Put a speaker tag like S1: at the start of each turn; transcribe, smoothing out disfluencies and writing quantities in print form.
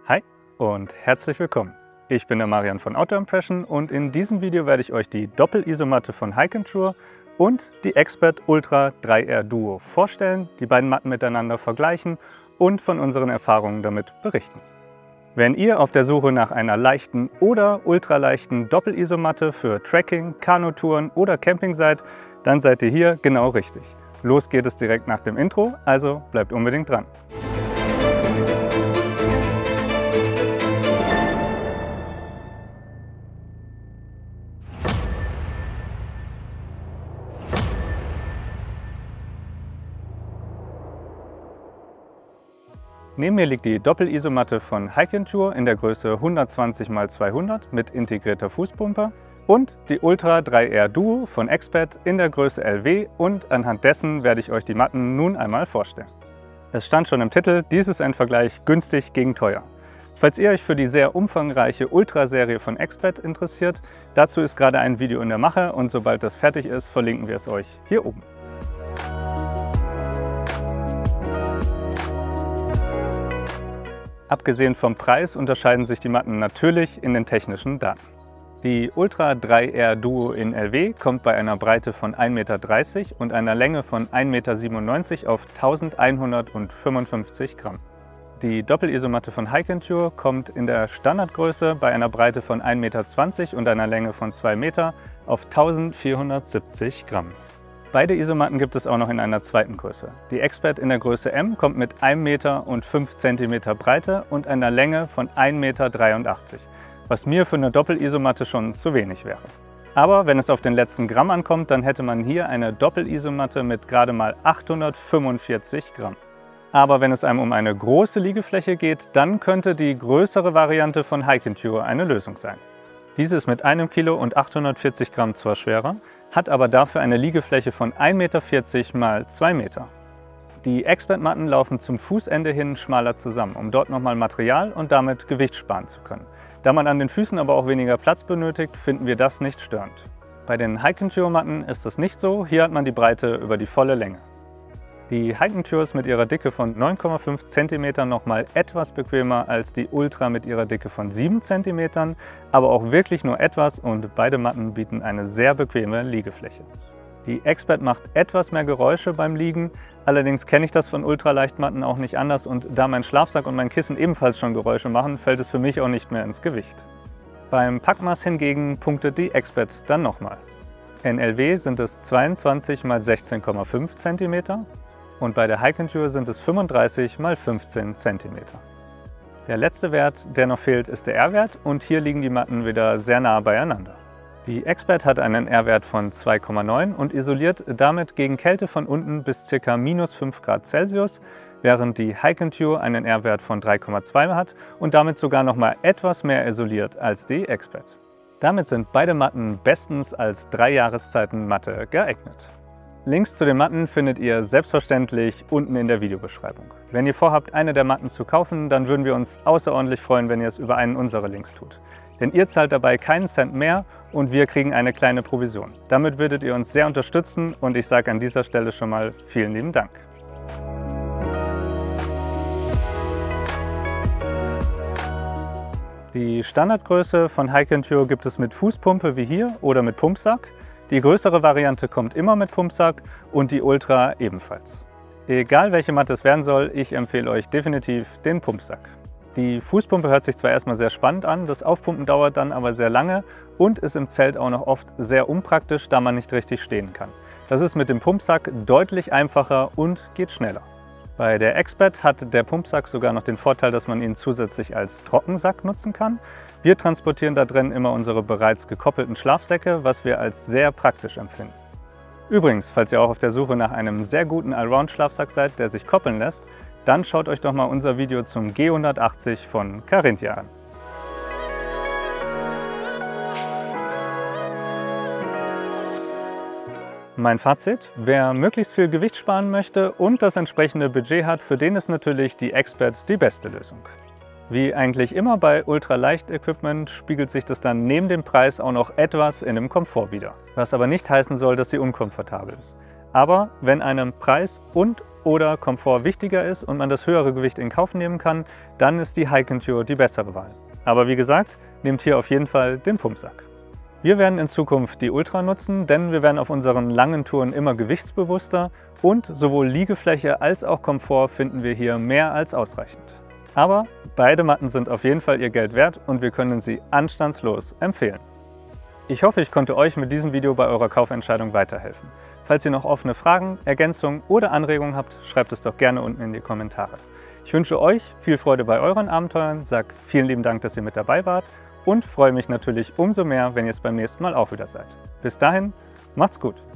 S1: Hi und herzlich willkommen. Ich bin der Marian von Auto Impression und in diesem Video werde ich euch die Doppel-Isomatte von Hikenture und die Expert Ultra 3R Duo vorstellen, die beiden Matten miteinander vergleichen und von unseren Erfahrungen damit berichten. Wenn ihr auf der Suche nach einer leichten oder ultraleichten Doppel-Isomatte für Trekking, Kanutouren oder Camping seid, dann seid ihr hier genau richtig. Los geht es direkt nach dem Intro, also bleibt unbedingt dran. Neben mir liegt die Doppel-Isomatte von Hikenture in der Größe 120 x 200 mit integrierter Fußpumpe und die Ultra 3R Duo von Expert in der Größe LW, und anhand dessen werde ich euch die Matten nun einmal vorstellen. Es stand schon im Titel, dies ist ein Vergleich günstig gegen teuer. Falls ihr euch für die sehr umfangreiche Ultra-Serie von Expert interessiert, dazu ist gerade ein Video in der Mache und sobald das fertig ist, verlinken wir es euch hier oben. Abgesehen vom Preis unterscheiden sich die Matten natürlich in den technischen Daten. Die Ultra 3R Duo in LW kommt bei einer Breite von 1,30 Meter und einer Länge von 1,97 Meter auf 1155 Gramm. Die Doppel-Isomatte von Hikenture kommt in der Standardgröße bei einer Breite von 1,20 Meter und einer Länge von 2 Meter auf 1470 Gramm. Beide Isomatten gibt es auch noch in einer zweiten Größe. Die Expert in der Größe M kommt mit 1 Meter und 5 cm Breite und einer Länge von 1,83 Meter, was mir für eine Doppel-Isomatte schon zu wenig wäre. Aber wenn es auf den letzten Gramm ankommt, dann hätte man hier eine Doppel-Isomatte mit gerade mal 845 Gramm. Aber wenn es einem um eine große Liegefläche geht, dann könnte die größere Variante von Hikenture eine Lösung sein. Diese ist mit 1 Kilo und 840 Gramm zwar schwerer, hat aber dafür eine Liegefläche von 1,40 Meter x 2 Meter. Die Expert-Matten laufen zum Fußende hin schmaler zusammen, um dort nochmal Material und damit Gewicht sparen zu können. Da man an den Füßen aber auch weniger Platz benötigt, finden wir das nicht störend. Bei den Hikenture-Matten ist das nicht so, hier hat man die Breite über die volle Länge. Die Hikenture ist mit ihrer Dicke von 9,5 cm nochmal etwas bequemer als die Ultra mit ihrer Dicke von 7 cm, aber auch wirklich nur etwas, und beide Matten bieten eine sehr bequeme Liegefläche. Die Expert macht etwas mehr Geräusche beim Liegen, allerdings kenne ich das von Ultraleichtmatten auch nicht anders, und da mein Schlafsack und mein Kissen ebenfalls schon Geräusche machen, fällt es für mich auch nicht mehr ins Gewicht. Beim Packmaß hingegen punktet die Expert dann nochmal. In LW sind es 22 x 16,5 cm. Und bei der Hikenture sind es 35 x 15 cm. Der letzte Wert, der noch fehlt, ist der R-Wert, und hier liegen die Matten wieder sehr nah beieinander. Die Expert hat einen R-Wert von 2,9 und isoliert damit gegen Kälte von unten bis ca. -5 Grad Celsius, während die Hikenture einen R-Wert von 3,2 hat und damit sogar noch mal etwas mehr isoliert als die Expert. Damit sind beide Matten bestens als 3-Jahreszeiten-Matte geeignet. Links zu den Matten findet ihr selbstverständlich unten in der Videobeschreibung. Wenn ihr vorhabt, eine der Matten zu kaufen, dann würden wir uns außerordentlich freuen, wenn ihr es über einen unserer Links tut. Denn ihr zahlt dabei keinen Cent mehr und wir kriegen eine kleine Provision. Damit würdet ihr uns sehr unterstützen, und ich sage an dieser Stelle schon mal vielen lieben Dank. Die Standardgröße von Hikenture gibt es mit Fußpumpe wie hier oder mit Pumpsack. Die größere Variante kommt immer mit Pumpsack und die Ultra ebenfalls. Egal welche Matte es werden soll, ich empfehle euch definitiv den Pumpsack. Die Fußpumpe hört sich zwar erstmal sehr spannend an, das Aufpumpen dauert dann aber sehr lange und ist im Zelt auch noch oft sehr unpraktisch, da man nicht richtig stehen kann. Das ist mit dem Pumpsack deutlich einfacher und geht schneller. Bei der Expert hat der Pumpsack sogar noch den Vorteil, dass man ihn zusätzlich als Trockensack nutzen kann. Wir transportieren da drin immer unsere bereits gekoppelten Schlafsäcke, was wir als sehr praktisch empfinden. Übrigens, falls ihr auch auf der Suche nach einem sehr guten Allround-Schlafsack seid, der sich koppeln lässt, dann schaut euch doch mal unser Video zum G180 von Carinthia an. Mein Fazit: Wer möglichst viel Gewicht sparen möchte und das entsprechende Budget hat, für den ist natürlich die Expert die beste Lösung. Wie eigentlich immer bei Ultraleicht-Equipment spiegelt sich das dann neben dem Preis auch noch etwas in dem Komfort wider. Was aber nicht heißen soll, dass sie unkomfortabel ist. Aber wenn einem Preis und oder Komfort wichtiger ist und man das höhere Gewicht in Kauf nehmen kann, dann ist die Hike & Cure die bessere Wahl. Aber wie gesagt, nehmt hier auf jeden Fall den Pumpsack. Wir werden in Zukunft die Ultra nutzen, denn wir werden auf unseren langen Touren immer gewichtsbewusster und sowohl Liegefläche als auch Komfort finden wir hier mehr als ausreichend. Aber beide Matten sind auf jeden Fall ihr Geld wert und wir können sie anstandslos empfehlen. Ich hoffe, ich konnte euch mit diesem Video bei eurer Kaufentscheidung weiterhelfen. Falls ihr noch offene Fragen, Ergänzungen oder Anregungen habt, schreibt es doch gerne unten in die Kommentare. Ich wünsche euch viel Freude bei euren Abenteuern, sage vielen lieben Dank, dass ihr mit dabei wart und freue mich natürlich umso mehr, wenn ihr es beim nächsten Mal auch wieder seid. Bis dahin, macht's gut!